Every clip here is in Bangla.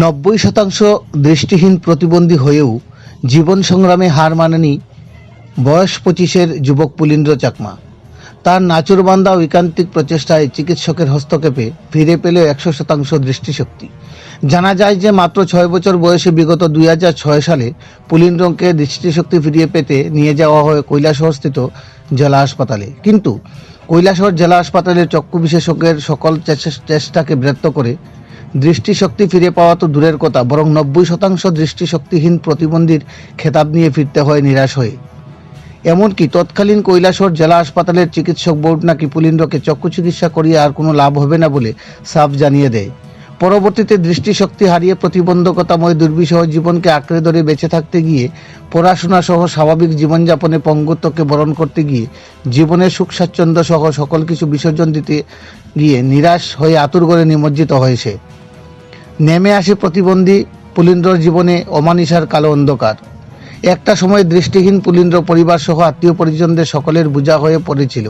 90% দৃষ্টিহীন প্রতিবন্ধী হয়েও জীবন সংগ্রামে হার মানেনি বয়স 25-এর যুবক পুলিন্দ্র চাকমা। তার নাচুরবান্ধা ঐকান্তিক প্রচেষ্টায় চিকিৎসকের হস্তক্ষেপে ফিরে পেল 100% দৃষ্টিশক্তি। জানা যায় যে মাত্র 6 বছর বয়সে বিগত 2006 সালে পুলিন্দ্রকে দৃষ্টিশক্তি ফিরিয়ে পেতে নিয়ে যাওয়া হয় কৈলাসহরস্থিত জেলা হাসপাতালে। কিন্তু কৈলাসহর জেলা হাসপাতালের চক্ষু বিশেষজ্ঞের সকল চেষ্টাকে ব্যর্থ করে দৃষ্টিশক্তি ফিরে পাওয়া তো দূরের কথা, বরং 90% দৃষ্টিশক্তিহীন প্রতিবন্ধীর খেতাব নিয়ে ফিরতে হয় নিরাশ হয়ে। এমনকি তৎকালীন কৈলাসহর জেলা হাসপাতালের চিকিৎসক বোর্ড নাকি পুলিন্দ্রকে চক্ষু চিকিৎসা করিয়ে আর কোনো লাভ হবে না বলে সাফ জানিয়ে দেয়। পরবর্তীতে দৃষ্টিশক্তি হারিয়ে প্রতিবন্ধকতাময় দুর্বিষহ জীবনকে আঁকড়ে ধরে বেঁচে থাকতে গিয়ে, পড়াশোনা সহ স্বাভাবিক জীবনযাপনে পঙ্গুত্বকে বরণ করতে গিয়ে, জীবনের সুখ স্বাচ্ছন্দ্য সহ সকল কিছু বিসর্জন দিতে গিয়ে নিরাশ হয়ে আতুরঘরে নিমজ্জিত হয়েছে। নেমে আসে প্রতিবন্ধী পুলিন্দ্রর জীবনে অমানিসার কালো অন্ধকার। একটা সময় দৃষ্টিহীন পুলিন্দ্র পরিবার সহ আত্মীয় পরিজনদের সকলের বোঝা হয়ে পড়েছিল।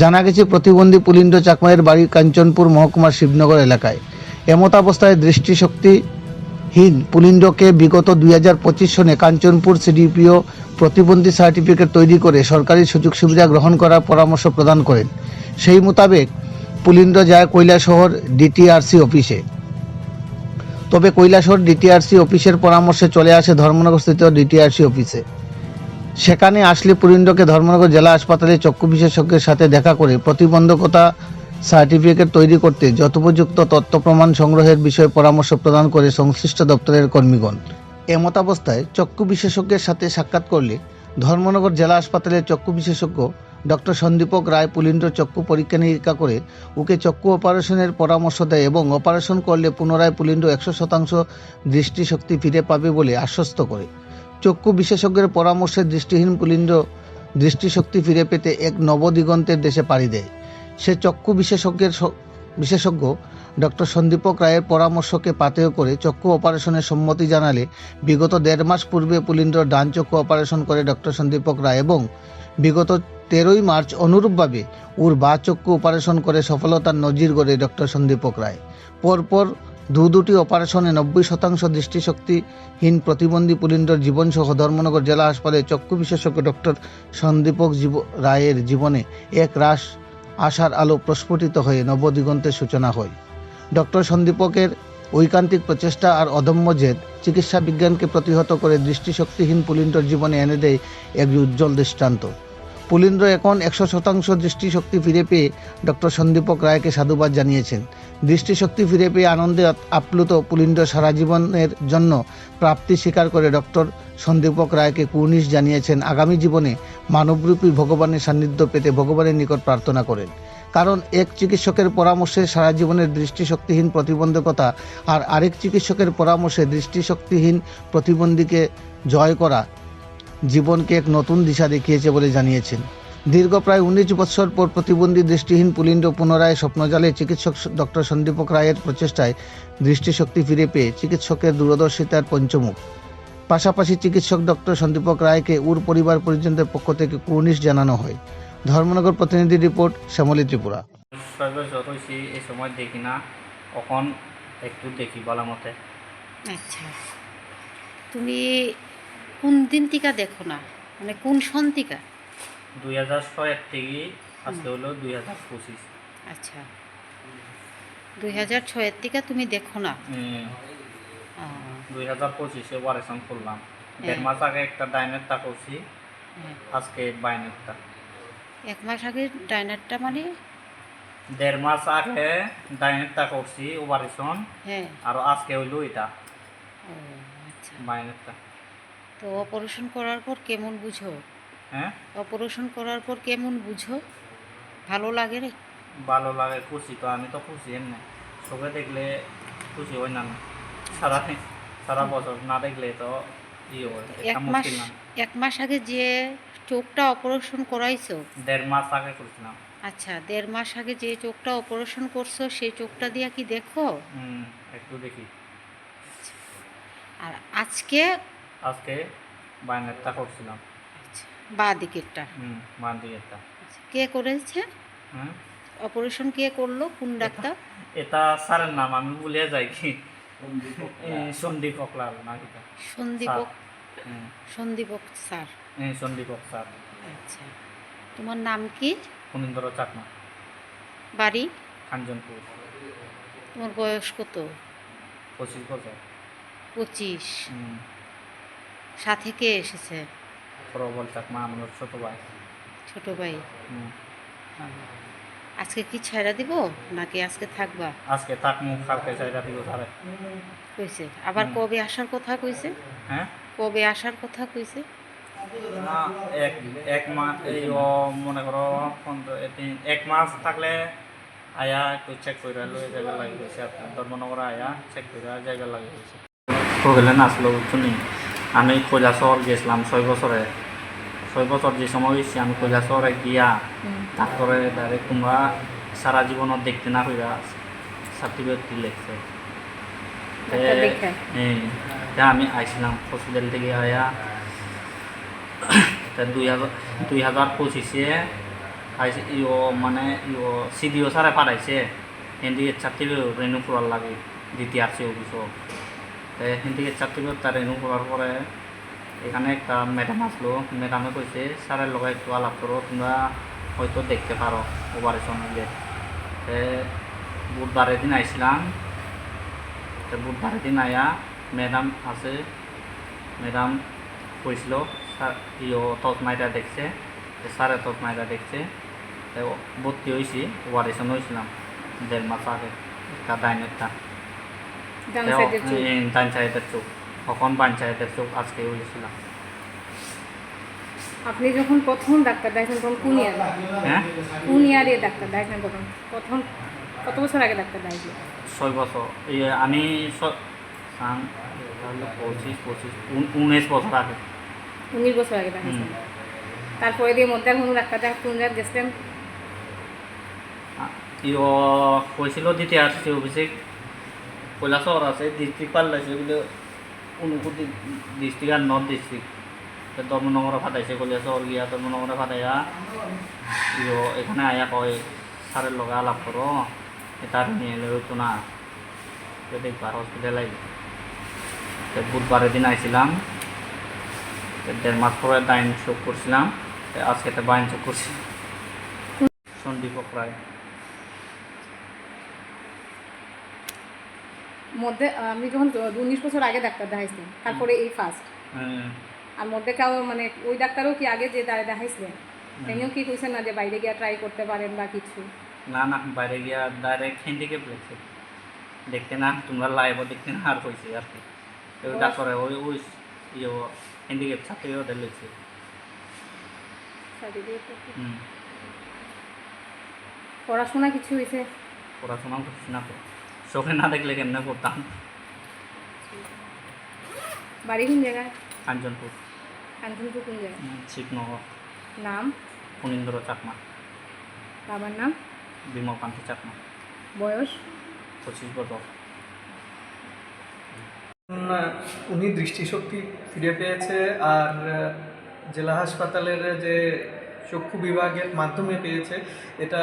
জানা গেছে প্রতিবন্ধী পুলিন্দ্র চাকমায়ের বাড়ি কাঞ্চনপুর মহকুমার শিবনগর এলাকায়। এমতাবস্থায় দৃষ্টিশক্তিহীন পুলিন্দ্রকে বিগত 2025 সনে কাঞ্চনপুর সিডিপিও প্রতিবন্ধী সার্টিফিকেট তৈরি করে সরকারি সুযোগ সুবিধা গ্রহণ করার পরামর্শ প্রদান করেন। সেই মোতাবেক পুলিন্দ্র যায় কৈলাসহর ডিটিআরসি অফিসে। তবে কৈলাসহর ডিটিআরসি অফিসের পরামর্শে চলে আসে ধর্মনগরস্থিত ডিটিআরসি অফিসে। সেখানে আসলে পুলিন্দ্রকে ধর্মনগর জেলা হাসপাতালে চক্ষু বিশেষজ্ঞের সাথে দেখা করে প্রতিবন্ধকতা সার্টিফিকেট তৈরি করতে যথোপযুক্ত তথ্য প্রমাণ সংগ্রহের বিষয়ে পরামর্শ প্রদান করে সংশ্লিষ্ট দপ্তরের কর্মীগণ। এমতাবস্থায় চক্ষু বিশেষজ্ঞের সাথে সাক্ষাৎ করলে ধর্মনগর জেলা হাসপাতালের চক্ষু বিশেষজ্ঞ ডক্টর সন্দীপক রায় পুলিন্দ্র চক্ষু পরীক্ষা নিরীক্ষা করে ওকে চক্ষু অপারেশনের পরামর্শ দেয় এবং অপারেশন করলে পুনরায় পুলিন্দ্র 100% দৃষ্টিশক্তি ফিরে পাবে বলে আশ্বস্ত করে। চক্ষু বিশেষজ্ঞের পরামর্শে দৃষ্টিহীন পুলিন্দ্র দৃষ্টিশক্তি ফিরে পেতে এক নবদিগন্তের দেশে পাড়ি দেয়। সে চক্ষু বিশেষজ্ঞ ডক্টর সন্দীপক রায়ের পরামর্শকে পাথেয় করে চক্ষু অপারেশনের সম্মতি জানালে বিগত 1.5 মাস পূর্বে পুলিন্দ্র ডান চক্ষু অপারেশন করে ডক্টর সন্দীপক রায় এবং বিগত 13ই মার্চ অনুরূপভাবে ওর বাঁ চক্ষু অপারেশন করে সফলতার নজির গড়ে ডক্টর সন্দীপক রায়। পরপর দুটি অপারেশনে 90% দৃষ্টিশক্তিহীন প্রতিবন্ধী পুলিন্দ্রর জীবনসহ ধর্মনগর জেলা হাসপাতালে চক্ষু বিশেষজ্ঞ ডক্টর সন্দীপক রায়ের জীবনে এক রাশ আশার আলো প্রস্ফুটিত হয়ে নবদিগন্তের সূচনা হয়। ডক্টর সন্দীপকের ঐকান্তিক প্রচেষ্টা আর অদম্য জেদ চিকিৎসা বিজ্ঞানকে প্রতিহত করে দৃষ্টিশক্তিহীন পুলিন্দ্রর জীবনে এনে দেয় এক উজ্জ্বল দৃষ্টান্ত। পুলিন্দ্র এখন 100% দৃষ্টিশক্তি ফিরে পেয়ে ডক্টর সন্দীপক রায়কে সাধুবাদ জানিয়েছেন। দৃষ্টিশক্তি ফিরে পেয়ে আনন্দে আপ্লুত পুলিন্দ্র সারা জীবনের জন্য প্রাপ্তি স্বীকার করে ডক্টর সন্দীপক রায়কে কুর্নিশ জানিয়েছেন আগামী জীবনে মানবরূপী ভগবানের সান্নিধ্য পেতে ভগবানের নিকট প্রার্থনা করেন। কারণ এক চিকিৎসকের পরামর্শে সারা জীবনের দৃষ্টিশক্তিহীন প্রতিবন্ধকতা আর আরেক চিকিৎসকের পরামর্শে দৃষ্টিশক্তিহীন প্রতিবন্ধীকে জয় করা জীবনকে এক নতুন দিশা দেখিয়েছে বলে জানিয়েছেন। দীর্ঘ প্রায় 19 বছর পর প্রতিবন্ধী দৃষ্টিহীন পুলিন্দ্র পুনরায় স্বপ্নজালে চিকিৎসক ডক্টর সন্দীপক রায়ের প্রচেষ্টায় দৃষ্টিশক্তি ফিরে পেয়ে চিকিৎসকের দূরদর্শিতার পঞ্চমুখ। পাশাপাশি চিকিৎসক ডক্টর সন্দীপক রায়কে ওর পরিবার পরিজনদের পক্ষ থেকে কুর্নিশ জানানো হয়। ধর্মনগর প্রতিনিধি রিপোর্ট, শ্যামলী ত্রিপুরা। এই সময় দেখি না, এখন একটু দেখি ভালো মতে। আচ্ছা, তুমি কোন দিন টিকা দেখো না, মানে কোন সন টিকা? 2006 থেকে আজকে হলো 2025। আচ্ছা, 2006 টিকা তুমি দেখো না? 2025-এ অপারেশন করলাম। 1.5 মাস আগে একটা ডাইনেটটা করছি, আজকে বাইনেটটা। 1 মাস আগে ডাইনারটা মানে 1.5 মাস আগে ডাইনেটটা করছি অপারেশন, হ্যাঁ, আর আজকে হইলো এটা ও আচ্ছা। বাইনেটটা। তো অপারেশন করার পর কেমন বুঝো? হ্যাঁ, অপারেশন করার পর কেমন বুঝো? ভালো লাগে রে? ভালো লাগে, খুশি তো। আমি তো খুশি এমনি, চোখে দেখলে খুশি হয় না, সারা বছর না দেখলে তো এক মাস মুশকিল না। 1 মাস আগে যে চোখটা অপারেশন করাইছো? 1.5 মাস আগে করছিলাম। আচ্ছা, 1.5 মাস আগে যে চোখটা অপারেশন করছো সেই চোখটা দিয়ে কি দেখো? একটু দেখি। আর আজকে আজকে বাইনেটটা করছিলাম। আচ্ছা, বাঁ দিকেরটা? বাঁ দিকেরটা। আচ্ছা, কে করেছে অপারেশন? কে করলো? কোন ডাক্তার? এটা স্যারের নাম আমি ভুলে যাই কি। সন্দীপক লাল নাকি সন্দীপক হ্যাঁ সন্দীপক স্যার। সন্দীপক স্যার। আচ্ছা, তোমার নাম কি? ফণীন্দ্র চাকমা, বাড়ি? কাঞ্চনপুর। তোমার বয়স কত? 25 বছর। 25। সাথে কে এসেছে? প্রবল চাকমা আমার ছোট ভাই। ছোট ভাই। হুম। আজকে কি ছাইড়া দিব নাকি আজকে থাকবা? আজকে থাকমু, কালকে চাইরা দিব তারে। কইছে আবার কবে আসার কথা কইছে? হ্যাঁ কবে আসার কথা কইছে? না, এক মাস এই মনে করো 1 মাস থাকলে আয়া একটু চেক করে লয়ে জায়গা লাগে গেছে। আপনার ধর্মনগর আয়া চেক করে জায়গা লাগে গেছে। প্রবলেম আসলো বুঝছি। আমি কৈলাসহর গেছিলাম 6 বছরে। 6 বছর যে সময় গেছি আমি কৈলাসহরে গিয়া ডাক্তারে ডাইরেক্ট তোমরা সারা জীবনত দেখতে না হইয়া সার্টিফিকেট লিখছে। আমি আইছিলাম হসপিটাল থেকে আয়া 2025-এ আইসি মানে সিডিও স্যারে পাঠাইছে হিন্দি সার্টিফিকেট রেনু করার লাগে দ্বিতীয় আসছে অফিসও। হিন্দি সার্টিফিকেট তার রেনু করার পরে এখানে একটা ম্যাডাম আসলো। ম্যাডামে কইছে স্যারের লগে একটু আলাপ করো, তোমরা হয়তো দেখতে পারো অপারেশন হইলে। বুধবারের দিন আইছিলাম। বুধবারের দিন আয়া ম্যাডাম আছে, ম্যাডাম কইছিল স্যার তৎমাইটা দেখছে, স্যারে তৎমাইটা দেখছে। ভর্তি হয়েছি, অপারেশন হয়েছিলাম 1.5 মাস আগে। একটা ডাইনেরটা ডান সাইডের চোখ, তখন বাম সাইডের চোখ আজকে হয়েছিলাম। আপনি যখন প্রথম ডাক্তার দেখান তখন কোন ইয়ারে? হ্যাঁ, কোন ইয়ারে ডাক্তার দেখান তখন? প্রথম কত বছর আগে ডাক্তার দেখাইছিল? 6 বছর। আমি 19 বছর আগে। 19 বছর আগে দেখাইছেন। তারপরে দিয়ে মধ্যে কোনো ডাক্তার দেখা কোন জায়গায় গেছিলেন? কইছিল দিতে আসছে অফিসে। কৈলাসহর আছে ডিস্ট্রিক্ট পাল্লাইছে এগুলো, অনুভূতি ডিস্ট্রিক্ট আর নর্থ ডিস্ট্রিক্ট। ধর্মনগরে ফাটাইছে, কৈলাসহর গিয়া ধর্মনগরে ফাটাইয়া এখানে আয়া কয় স্যারের লগে আলাপ করো, এটা নিয়ে এলে হইতো না, দেখবার হসপিটাল আইব। বুধবারের দিন আইছিলাম। 1.5 মাস পরে ডাইন চোখ করছিলাম, আজকে একটা বাইন চোখ করছি। সন্দীপক রায়। মধ্যে আমি যখন 19 বছর আগে ডাক্তার দেখাইছিলেন, তারপরে এই ফার্স্ট। আর মধ্যে কেউ মানে ওই ডাক্তারও কি আগে যে দেখাইছিলেন তিনিও কি কইছেন না যে বাইরে গিয়া ট্রাই করতে পারেন বা কিছু? না না, বাইরে গিয়া ডাইরেক্ট হ্যান্ডিক্যাপ লেগছে, দেখতে না তোমরা লাইভও দেখতে না আর কইছে আর কি। ওই ডাক্তারে ওই হ্যান্ডিক্যাপ ছাত্রীও লেগছে। পড়াশোনা কিছু হয়েছে? পড়াশোনাও করছি না তো, চোখে না দেখলে কেমনে করতাম। বাড়ি কোন জায়গায়? কাঞ্চনপুর। কাঞ্চনপুর কোন জায়গায়? শিবনগর। নাম? ফণীন্দ্র চাকমা। বাবার নাম? বিমলকান্তি চাকমা। বয়স? 25 বছর। উনি দৃষ্টিশক্তি ফিরে পেয়েছে, আর জেলা হাসপাতালের যে চক্ষু বিভাগের মাধ্যমে পেয়েছে, এটা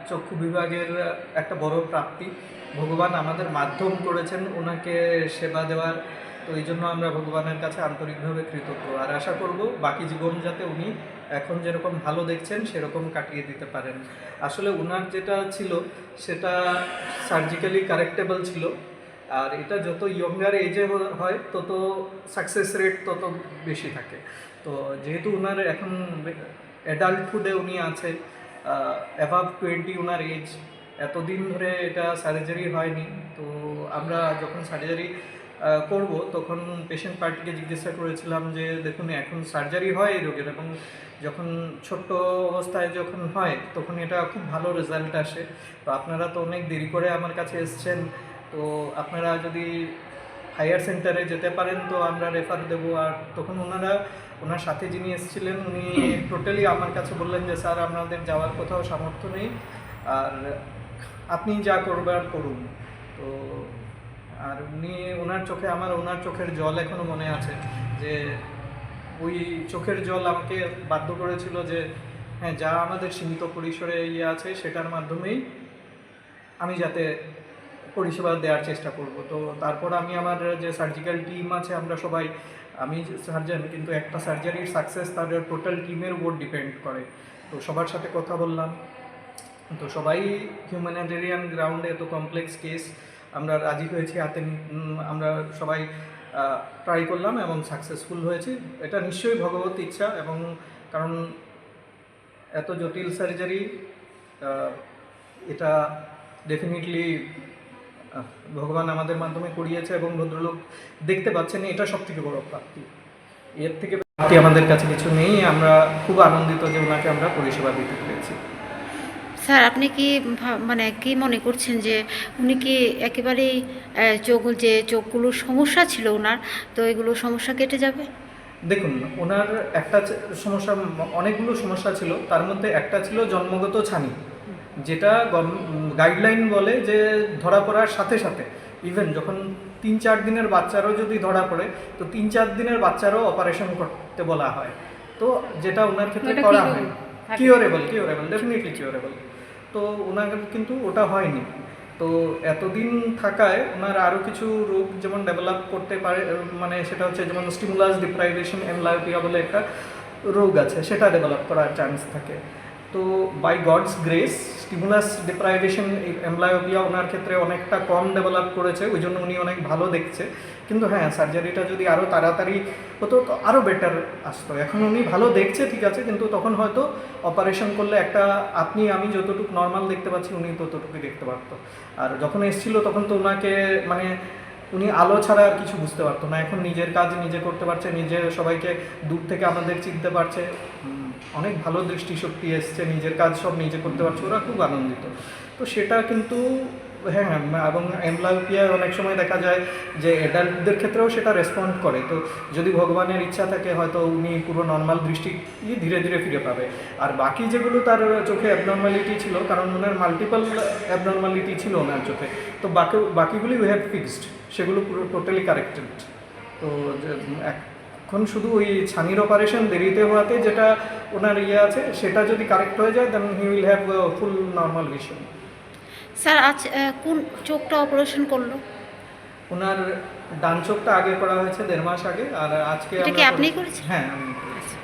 চক্ষু বিভাগের একটা বড় প্রাপ্তি। ভগবান আমাদের মাধ্যম করেছেন ওনাকে সেবা দেওয়ার, তো এই জন্য আমরা ভগবানের কাছে আন্তরিকভাবে কৃতজ্ঞ। আর আশা করব বাকি জীবন যাতে উনি এখন যেরকম ভালো দেখছেন সেরকম কাটিয়ে দিতে পারেন। আসলে ওনার যেটা ছিল সেটা সার্জিক্যালি কারেক্টেবল ছিল, আর এটা যত ইয়ঙ্গার এজে হয় তত সাকসেস রেট তত বেশি থাকে। তো যেহেতু ওনার এখন অ্যাডাল্টহুডে উনি আছে, অ্যাবাভ 20 ওনার এজ, এতদিন ধরে এটা সার্জারি হয়নি। তো আমরা যখন সার্জারি করব তখন পেশেন্ট পার্টিকে জিজ্ঞাসা করেছিলাম যে দেখুন এখন সার্জারি হয় এই রোগের, এবং যখন ছোট্ট অবস্থায় যখন হয় তখন এটা খুব ভালো রেজাল্ট আসে। তো আপনারা তো অনেক দেরি করে আমার কাছে এসছেন, তো আপনারা যদি হায়ার সেন্টারে যেতে পারেন তো আমরা রেফার দেবো। আর তখন ওনার সাথে যিনি এসেছিলেন উনি টোটালি আমার কাছে বললেন যে স্যার আমাদের যাওয়ার কোথাও সামর্থ্য নেই, আর আপনি যা করবার করুন। তো আর ওনার চোখের জল এখনও মনে আছে, যে ওই চোখের জল আমাকে বাধ্য করেছিল যে হ্যাঁ যা আমাদের সীমিত পরিসরে আছে সেটার মাধ্যমেই আমি যাতে পরিষেবা দেওয়ার চেষ্টা করব। তো তারপর আমি আমার যে সার্জিক্যাল টিম আছে আমরা সবাই, আমি সার্জন কিন্তু একটা সার্জারির সাকসেস তার টোটাল টিমের উপর ডিপেন্ড করে। তো সবার সাথে কথা বললাম, তো সবাই হিউম্যানিটেরিয়ান গ্রাউন্ডে এত কমপ্লেক্স কেস আমরা রাজি হয়েছি, আমরা সবাই ট্রাই করলাম এবং সাকসেসফুল হয়েছি। এটা নিশ্চয়ই ভগবত ইচ্ছা, এবং কারণ এত জটিল সার্জারি এটা ডেফিনেটলি ভগবান আমাদের মাধ্যমে করিয়েছে এবং ভদ্রলোক দেখতে পাচ্ছেন, এটা সবথেকে বড় প্রাপ্তি। এর থেকে প্রাপ্তি আমাদের কাছে কিছু নেই। আমরা খুব আনন্দিত যে ওনাকে আমরা পরিষেবা দিতে পেরেছি। স্যার আপনি কি মানে কি মনে করছেন যে উনি কি একেবারেই চোখগুলোর সমস্যা ছিল ওনার, তো এগুলো সমস্যা কেটে যাবে? দেখুন, ওনার একটা সমস্যা, অনেকগুলো সমস্যা ছিল, তার মধ্যে একটা ছিল জন্মগত ছানি, যেটা গাইডলাইন বলে যে ধরা পড়ার সাথে সাথে, ইভেন যখন 3-4 দিনের বাচ্চারও যদি ধরা পড়ে, তো 3-4 দিনের বাচ্চারও অপারেশন করতে বলা হয়। তো যেটা ওনার ক্ষেত্রে ওটা করা হয়, কিওরেবল ডেফিনেটলি কিওরেবল। তো ওনার কিন্তু ওটা হয়নি। তো এতদিন থাকায় ওনার আরও কিছু রোগ যেমন ডেভেলপ করতে পারে, মানে সেটা হচ্ছে যেমন স্টিমুলাস ডিপ্রাইভেশন এমব্লায়োপিয়া বলে একটা রোগ আছে, সেটা ডেভেলপ করার চান্স থাকে। তো by God's grace stimulus deprivation amblyopia ওনার ক্ষেত্রে অনেকটা কম ডেভেলপ করেছে, ওই জন্য উনি অনেক ভালো দেখছে। কিন্তু হ্যাঁ, সার্জারিটা যদি আরও তাড়াতাড়ি হতো তো আরও বেটার আসতো। এখন উনি ভালো দেখছে ঠিক আছে, কিন্তু তখন হয়তো অপারেশন করলে একটা আমি যতটুকু নর্মাল দেখতে পাচ্ছি উনি ততটুকুই দেখতে পারতো। আর যখন এসেছিল তখন তো ওনাকে মানে উনি আলো ছাড়া আর কিছু বুঝতে পারতো না। এখন নিজের কাজ নিজে করতে পারছে, নিজে সবাইকে দূর থেকে আমাদের চিনতে পারছে, অনেক ভালো দৃষ্টিশক্তি এসছে, নিজের কাজ সব নিজে করতে পারছে, ওরা খুব আনন্দিত। তো সেটা কিন্তু হ্যাঁ, এবং এমব্লায়োপিয়া অনেক সময় দেখা যায় যে অ্যাডাল্টদের ক্ষেত্রেও সেটা রেসপন্ড করে। তো যদি ভগবানের ইচ্ছা থাকে হয়তো উনি পুরো নর্মাল দৃষ্টি ধীরে ধীরে ফিরে পাবে। আর বাকি যেগুলো তার চোখে অ্যাবনর্মালিটি ছিল, কারণ ওনার মাল্টিপল অ্যাবনর্মালিটি ছিল ওনার চোখে, তো বাকিগুলি উই হ্যাভ ফিক্সড, সেগুলো পুরো টোটালি কারেক্টেড। তো এখন শুধু ওই ছানির অপারেশন দেরিতে হওয়াতে যেটা ওনার আছে, সেটা যদি কারেক্ট হয়ে যায় then he will have full normal vision. Sir আজ কোন চোখটা অপারেশন করলো? ওনার ডান চোখটা আগে করা হয়েছে 1.5 মাস আগে, আর আজকে এটা কি আপনিই করেছেন? হ্যাঁ, আমি করেছি।